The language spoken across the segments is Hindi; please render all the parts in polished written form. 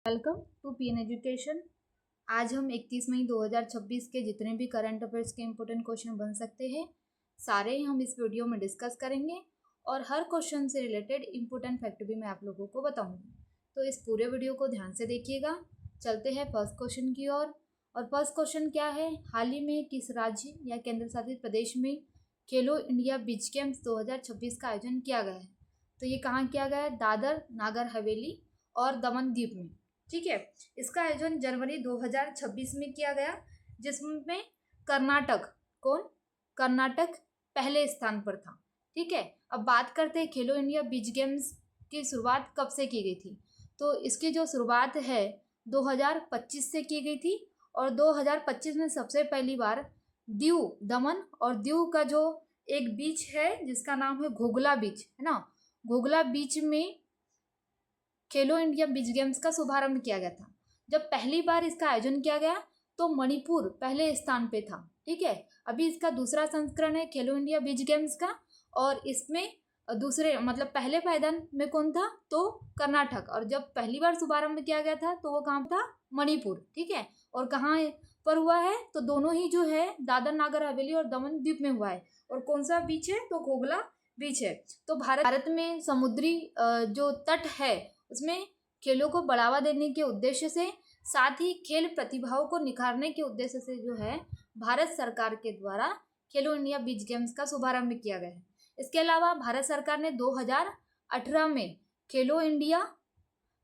Welcome to PN education. आज हम 31 मई 2026 के जितने भी करंट अफेयर्स के इम्पोर्टेंट क्वेश्चन बन सकते हैं सारे हम इस वीडियो में डिस्कस करेंगे और हर क्वेश्चन से रिलेटेड इम्पोर्टेंट फैक्ट भी मैं आप लोगों को बताऊंगी। तो इस पूरे वीडियो को ध्यान से देखिएगा। चलते हैं फर्स्ट क्वेश्चन की ओर। और फर्स्ट क्वेश्चन क्या है, हाल ही में किस राज्य या केंद्र शासित प्रदेश में खेलो इंडिया बीच गेम्स 2026 का आयोजन किया गया है? तो ये कहाँ किया गया है? दादर नागर हवेली और दमन द्वीप में। ठीक है, इसका आयोजन जनवरी 2026 में किया गया, जिसमें कर्नाटक पहले स्थान पर था। ठीक है, अब बात करते हैं खेलो इंडिया बीच गेम्स की शुरुआत कब से की गई थी। तो इसकी जो शुरुआत है 2025 से की गई थी और 2025 में सबसे पहली बार दीव, दमन और दीव का जो एक बीच है जिसका नाम है घोघला बीच, है ना, घोघला बीच में खेलो इंडिया बीच गेम्स का शुभारंभ किया गया था। जब पहली बार इसका आयोजन किया गया तो मणिपुर पहले स्थान पे था। ठीक है, अभी इसका दूसरा संस्करण है खेलो इंडिया बीच गेम्स का, और इसमें दूसरे मतलब पहले पायदान में कौन था? तो कर्नाटक। और जब पहली बार शुभारंभ किया गया था तो वो कहाँ था? मणिपुर। ठीक है, और कहाँ पर हुआ है? तो दोनों ही जो है दादर नागर हवेली और दमन द्वीप में हुआ है। और कौन सा बीच है? तो घोघला बीच है। तो भारत में समुद्री जो तट है उसमें खेलों को बढ़ावा देने के उद्देश्य से, साथ ही खेल प्रतिभाओं को निखारने के उद्देश्य से जो है भारत सरकार के द्वारा खेलो इंडिया बीच गेम्स का शुभारंभ किया गया है। इसके अलावा भारत सरकार ने 2018 में खेलो इंडिया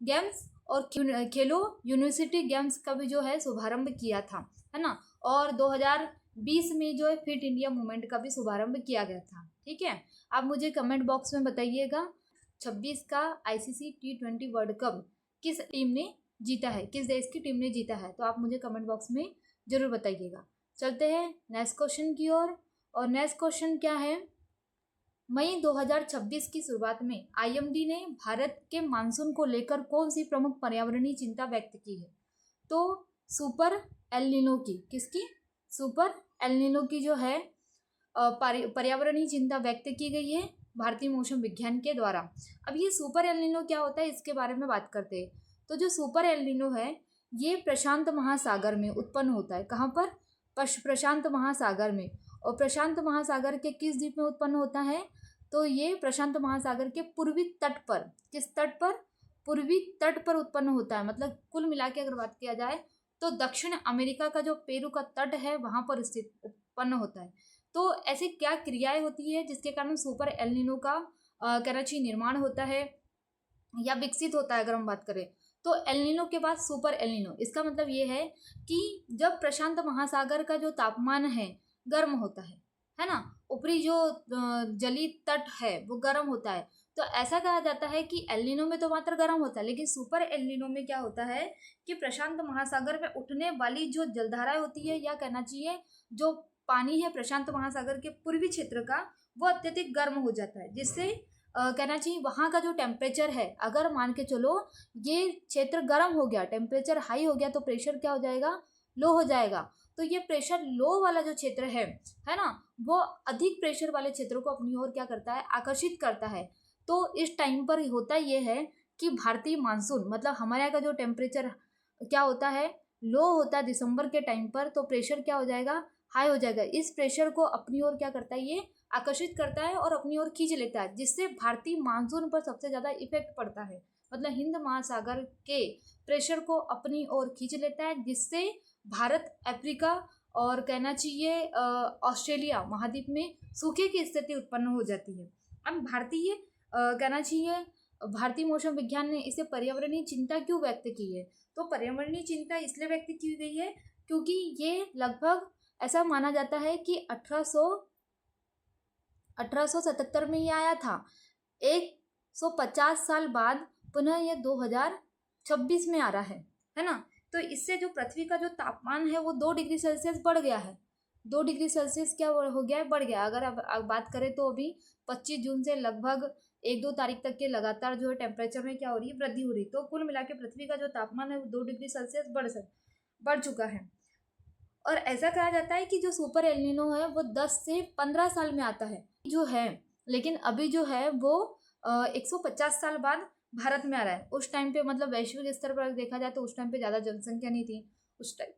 गेम्स और खेलो यूनिवर्सिटी गेम्स का भी जो है शुभारंभ किया था, है ना। और 2020 में जो है फिट इंडिया मूवमेंट का भी शुभारंभ किया गया था। ठीक है, आप मुझे कमेंट बॉक्स में बताइएगा 26 का आईसीसी T20 वर्ल्ड कप किस टीम ने जीता है, किस देश की टीम ने जीता है, तो आप मुझे कमेंट बॉक्स में जरूर बताइएगा। चलते हैं नेक्स्ट क्वेश्चन की ओर। और नेक्स्ट क्वेश्चन क्या है, मई 2026 की शुरुआत में आईएमडी ने भारत के मानसून को लेकर कौन सी प्रमुख पर्यावरणीय चिंता व्यक्त की है? तो सुपर एल नीनो की, किसकी? सुपर एल नीनो की जो है पर्यावरणीय चिंता व्यक्त की गई है भारतीय मौसम विज्ञान के द्वारा। अब ये सुपर एल नीनो क्या होता है इसके बारे में बात करते हैं। तो जो सुपर एल नीनो है ये प्रशांत महासागर में उत्पन्न होता है। कहाँ पर? प्रशांत महासागर में। और प्रशांत महासागर के किस द्वीप में उत्पन्न होता है? तो ये प्रशांत महासागर के पूर्वी तट पर। किस तट पर? पूर्वी तट पर उत्पन्न होता है। मतलब कुल मिला के अगर बात किया जाए तो दक्षिण अमेरिका का जो पेरू का तट है वहां पर स्थित उत्पन्न होता है। तो ऐसी क्या क्रियाएं होती है जिसके कारण सुपर एल नीनो का कहना चाहिए निर्माण होता है या विकसित होता है? अगर हम बात करें तो एल नीनो के बाद सुपर एल नीनो, इसका मतलब ये है कि जब प्रशांत महासागर का जो तापमान है गर्म होता है ना, ऊपरी जो जलीय तट है वो गर्म होता है, तो ऐसा कहा जाता है कि एल नीनो में तो मात्र गर्म होता है, लेकिन सुपर एल नीनो में क्या होता है कि प्रशांत महासागर में उठने वाली जो जलधाराएं होती है या कहना चाहिए जो पानी है प्रशांत महासागर के पूर्वी क्षेत्र का वो अत्यधिक गर्म हो जाता है, जिससे कहना चाहिए वहाँ का जो टेम्परेचर है, अगर मान के चलो ये क्षेत्र गर्म हो गया, टेम्परेचर हाई हो गया, तो प्रेशर क्या हो जाएगा? लो हो जाएगा। तो ये प्रेशर लो वाला जो क्षेत्र है ना, वो अधिक प्रेशर वाले क्षेत्रों को अपनी ओर क्या करता है? आकर्षित करता है। तो इस टाइम पर होता ये है कि भारतीय मानसून मतलब हमारे यहाँ का जो टेम्परेचर क्या होता है? लो होता है दिसंबर के टाइम पर, तो प्रेशर क्या हो जाएगा? हाई हो जाएगा। इस प्रेशर को अपनी ओर क्या करता है? ये आकर्षित करता है और अपनी ओर खींच लेता है, जिससे भारतीय मानसून पर सबसे ज़्यादा इफेक्ट पड़ता है। मतलब हिंद महासागर के प्रेशर को अपनी ओर खींच लेता है, जिससे भारत, अफ्रीका और कहना चाहिए ऑस्ट्रेलिया महाद्वीप में सूखे की स्थिति उत्पन्न हो जाती है। अब भारतीय कहना चाहिए भारतीय मौसम विज्ञान ने इसे पर्यावरणीय चिंता क्यों व्यक्त की है? तो पर्यावरणीय चिंता इसलिए व्यक्त की गई है क्योंकि ये लगभग ऐसा माना जाता है कि 1877 में ये आया था। 150 साल बाद पुनः ये 2026 में आ रहा है ना। तो इससे जो पृथ्वी का जो तापमान है वो 2 डिग्री सेल्सियस बढ़ गया है। 2 डिग्री सेल्सियस क्या हो गया है? बढ़ गया। अगर अब बात करें तो अभी 25 जून से लगभग 1-2 तारीख तक के लगातार जो है टेम्परेचर में क्या हो रही है? वृद्धि हो रही है। तो कुल मिला के पृथ्वी का जो तापमान है वो 2 डिग्री सेल्सियस बढ़ चुका है। और ऐसा कहा जाता है कि जो सुपर एल नीनो है वो 10 से 15 साल में आता है जो है, लेकिन अभी जो है वो 150 साल बाद भारत में आ रहा है। उस टाइम पे मतलब वैश्विक स्तर पर देखा जाए तो उस टाइम पे ज़्यादा जनसंख्या नहीं थी। उस टाइम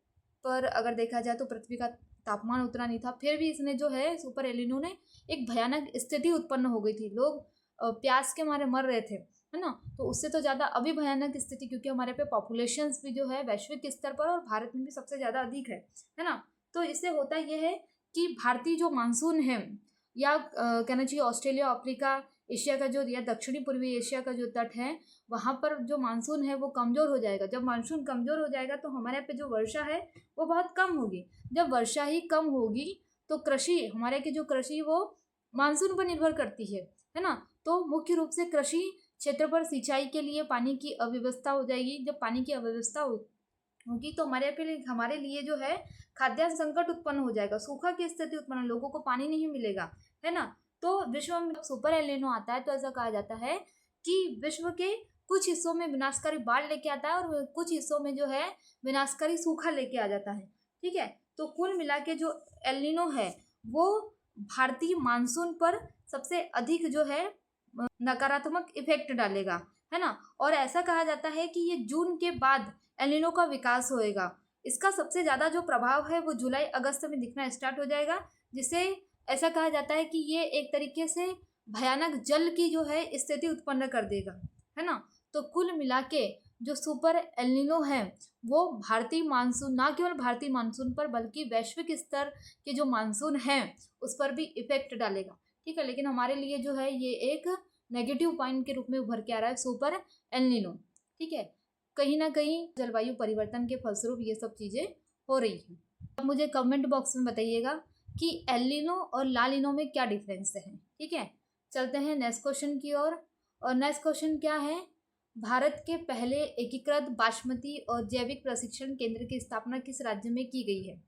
पर अगर देखा जाए तो पृथ्वी का तापमान उतना नहीं था, फिर भी इसने जो है सुपर एलिनो ने एक भयानक स्थिति उत्पन्न हो गई थी। लोग प्यास के मारे मर रहे थे, है ना। तो उससे तो ज़्यादा अभी भयानक स्थिति, क्योंकि हमारे पे पॉपुलेशंस भी जो है वैश्विक स्तर पर और भारत में भी सबसे ज़्यादा अधिक है ना। तो इससे होता यह है कि भारतीय जो मानसून है, या कहना चाहिए ऑस्ट्रेलिया, अफ्रीका, एशिया का जो, या दक्षिणी पूर्वी एशिया का जो तट है, वहाँ पर जो मानसून है वो कमज़ोर हो जाएगा। जब मानसून कमज़ोर हो जाएगा तो हमारे पे जो वर्षा है वो बहुत कम होगी। जब वर्षा ही कम होगी तो कृषि, हमारे की जो कृषि वो मानसून पर निर्भर करती है ना। तो मुख्य रूप से कृषि क्षेत्र पर सिंचाई के लिए पानी की अव्यवस्था हो जाएगी। जब पानी की अव्यवस्था होगी तो हमारे लिए जो है खाद्यान्न संकट उत्पन्न हो जाएगा, सूखा की स्थिति उत्पन्न, लोगों को पानी नहीं मिलेगा, है ना। तो विश्व में सुपर एलिनो आता है तो ऐसा कहा जाता है कि विश्व के कुछ हिस्सों में विनाशकारी बाढ़ लेके आता है और कुछ हिस्सों में जो है विनाशकारी सूखा लेके आ जाता है। ठीक है, तो कुल मिला के जो एलिनो है वो भारतीय मानसून पर सबसे अधिक जो है नकारात्मक इफेक्ट डालेगा, है ना। और ऐसा कहा जाता है कि ये जून के बाद एलिनो का विकास होएगा। इसका सबसे ज़्यादा जो प्रभाव है वो जुलाई अगस्त में दिखना स्टार्ट हो जाएगा, जिससे ऐसा कहा जाता है कि ये एक तरीके से भयानक जल की जो है स्थिति उत्पन्न कर देगा, है ना। तो कुल मिला के जो सुपर एलिनो है वो भारतीय मानसून, ना केवल भारतीय मानसून पर बल्कि वैश्विक स्तर के जो मानसून है उस पर भी इफेक्ट डालेगा। ठीक है, लेकिन हमारे लिए जो है ये एक नेगेटिव पॉइंट के रूप में उभर के आ रहा है सुपर एलिनो। ठीक है, कहीं ना कहीं जलवायु परिवर्तन के फलस्वरूप ये सब चीज़ें हो रही हैं। अब मुझे कमेंट बॉक्स में बताइएगा कि एलिनो और लालिनो में क्या डिफरेंस है। ठीक है, चलते हैं नेक्स्ट क्वेश्चन की ओर। और नेक्स्ट क्वेश्चन क्या है, भारत के पहले एकीकृत बासमती और जैविक प्रशिक्षण केंद्र की स्थापना किस राज्य में की गई है।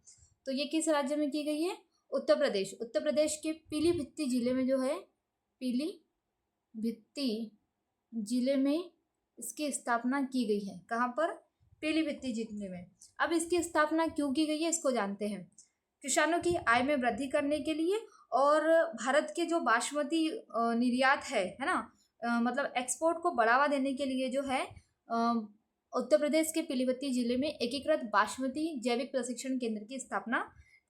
तो ये किस राज्य में की गई है, उत्तर प्रदेश। उत्तर प्रदेश के पीलीभीत जिले में जो है, पीलीभीत जिले में इसकी स्थापना की गई है। कहाँ पर, पीलीभीत जिले में। अब इसकी स्थापना क्यों की गई है इसको जानते हैं। किसानों की आय में वृद्धि करने के लिए और भारत के जो बासमती निर्यात है ना, मतलब एक्सपोर्ट को बढ़ावा देने के लिए जो है उत्तर प्रदेश के पीलीभीत जिले में एकीकृत बासमती जैविक प्रशिक्षण केंद्र की स्थापना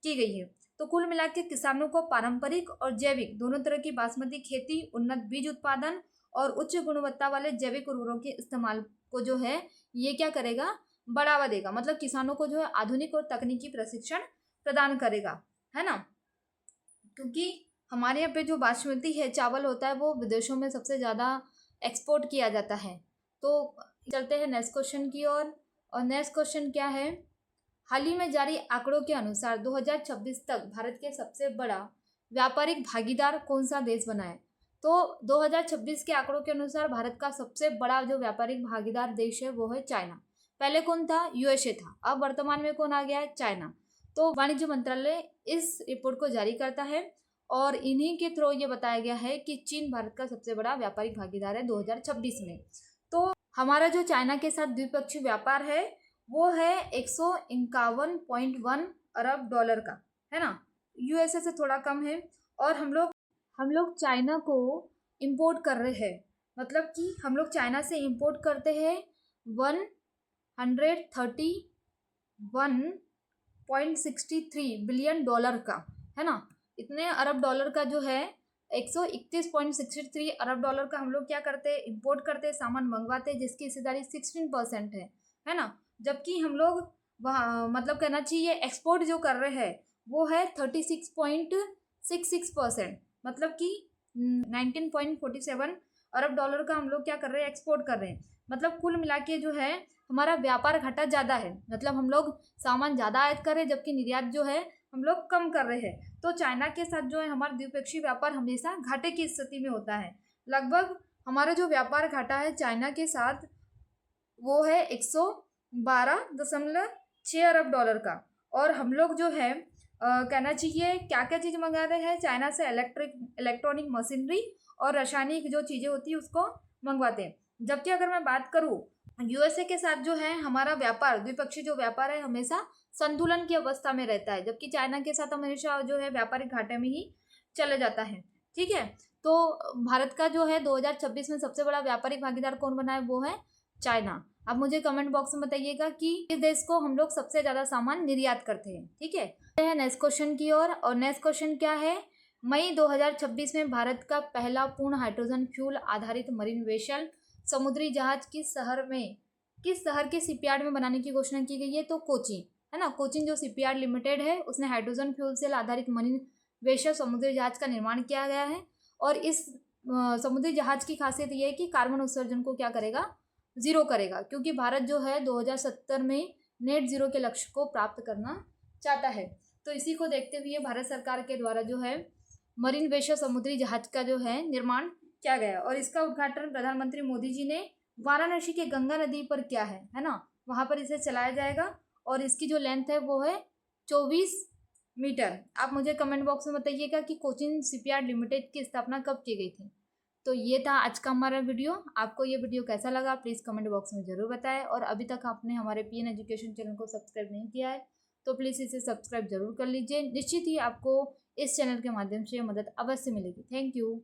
की गई है। तो कुल मिला के किसानों को पारंपरिक और जैविक दोनों तरह की बासमती खेती, उन्नत बीज उत्पादन और उच्च गुणवत्ता वाले जैविक उर्वरकों के इस्तेमाल को जो है ये क्या करेगा, बढ़ावा देगा। मतलब किसानों को जो है आधुनिक और तकनीकी प्रशिक्षण प्रदान करेगा, है ना। क्योंकि हमारे यहाँ पे जो बासमती है चावल होता है वो विदेशों में सबसे ज़्यादा एक्सपोर्ट किया जाता है। तो चलते हैं नेक्स्ट क्वेश्चन की ओर। और नेक्स्ट क्वेश्चन क्या है, हाल ही में जारी आंकड़ों के अनुसार 2026 तक भारत के सबसे बड़ा व्यापारिक भागीदार कौन सा देश बना है। तो 2026 के आंकड़ों के अनुसार भारत का सबसे बड़ा जो व्यापारिक भागीदार देश है वो है चाइना। पहले कौन था, यूएसए था। अब वर्तमान में कौन आ गया है, चाइना। तो वाणिज्य मंत्रालय इस रिपोर्ट को जारी करता है और इन्हीं के थ्रू ये बताया गया है कि चीन भारत का सबसे बड़ा व्यापारिक भागीदार है 2026 में। तो हमारा जो चाइना के साथ द्विपक्षीय व्यापार है वो है 151.1 अरब डॉलर का, है ना। यूएसए से थोड़ा कम है। और हम लोग चाइना को इंपोर्ट कर रहे हैं, मतलब कि हम लोग चाइना से इंपोर्ट करते हैं 131.63 बिलियन डॉलर का, है ना। इतने अरब डॉलर का जो है 131.63 अरब डॉलर का हम लोग क्या करते हैं, इंपोर्ट करते हैं, सामान मंगवाते हैं, जिसकी हिस्सेदारी 16% है ना। जबकि हम लोग वहाँ मतलब कहना चाहिए एक्सपोर्ट जो कर रहे हैं वो है 36.66%, मतलब कि 19.47 अरब डॉलर का हम लोग क्या कर रहे हैं, एक्सपोर्ट कर रहे हैं। मतलब कुल मिला के जो है हमारा व्यापार घाटा ज़्यादा है, मतलब हम लोग सामान ज़्यादा आयात कर रहे हैं जबकि निर्यात जो है हम लोग कम कर रहे हैं। तो चाइना के साथ जो है हमारा द्विपक्षीय व्यापार हमेशा घाटे की स्थिति में होता है। लगभग हमारा जो व्यापार घाटा है चाइना के साथ वो है 112.6 अरब डॉलर का। और हम लोग जो है कहना चाहिए क्या क्या चीज़ मंगा रहे हैं चाइना से, इलेक्ट्रॉनिक मशीनरी और रासायनिक जो चीज़ें होती है उसको मंगवाते हैं। जबकि अगर मैं बात करूँ यूएसए के साथ जो है हमारा व्यापार, द्विपक्षीय जो व्यापार है हमेशा संतुलन की अवस्था में रहता है, जबकि चाइना के साथ हमेशा जो है व्यापारिक घाटे में ही चले जाता है। ठीक है, तो भारत का जो है 2026 में सबसे बड़ा व्यापारिक भागीदार कौन बना है, वो है चाइना। अब मुझे कमेंट बॉक्स में बताइएगा कि इस देश को हम लोग सबसे ज़्यादा सामान निर्यात करते हैं। ठीक है नेक्स्ट क्वेश्चन की ओर। और नेक्स्ट क्वेश्चन क्या है, मई 2026 में भारत का पहला पूर्ण हाइड्रोजन फ्यूल आधारित मरीन वेसल समुद्री जहाज किस शहर के शिपयार्ड में बनाने की घोषणा की गई है, तो कोचीन, है ना। कोचीन जो शिपयार्ड लिमिटेड है उसने हाइड्रोजन फ्यूल सेल आधारित मरीन वेसल समुद्री जहाज का निर्माण किया गया है। और इस समुद्री जहाज की खासियत ये है कि कार्बन उत्सर्जन को क्या करेगा, जीरो करेगा, क्योंकि भारत जो है 2070 में नेट जीरो के लक्ष्य को प्राप्त करना चाहता है। तो इसी को देखते हुए भारत सरकार के द्वारा जो है मरीन वेसल समुद्री जहाज का जो है निर्माण किया गया। और इसका उद्घाटन प्रधानमंत्री मोदी जी ने वाराणसी के गंगा नदी पर किया है ना, वहाँ पर इसे चलाया जाएगा। और इसकी जो लेंथ है वो है 24 मीटर। आप मुझे कमेंट बॉक्स में बताइएगा कि कोचीन शिपयार्ड लिमिटेड की स्थापना कब की गई थी। तो ये था आज का हमारा वीडियो। आपको ये वीडियो कैसा लगा प्लीज़ कमेंट बॉक्स में ज़रूर बताएं। और अभी तक आपने हमारे पीएन एजुकेशन चैनल को सब्सक्राइब नहीं किया है तो प्लीज़ इसे सब्सक्राइब जरूर कर लीजिए। निश्चित ही आपको इस चैनल के माध्यम से मदद अवश्य मिलेगी। Thank you.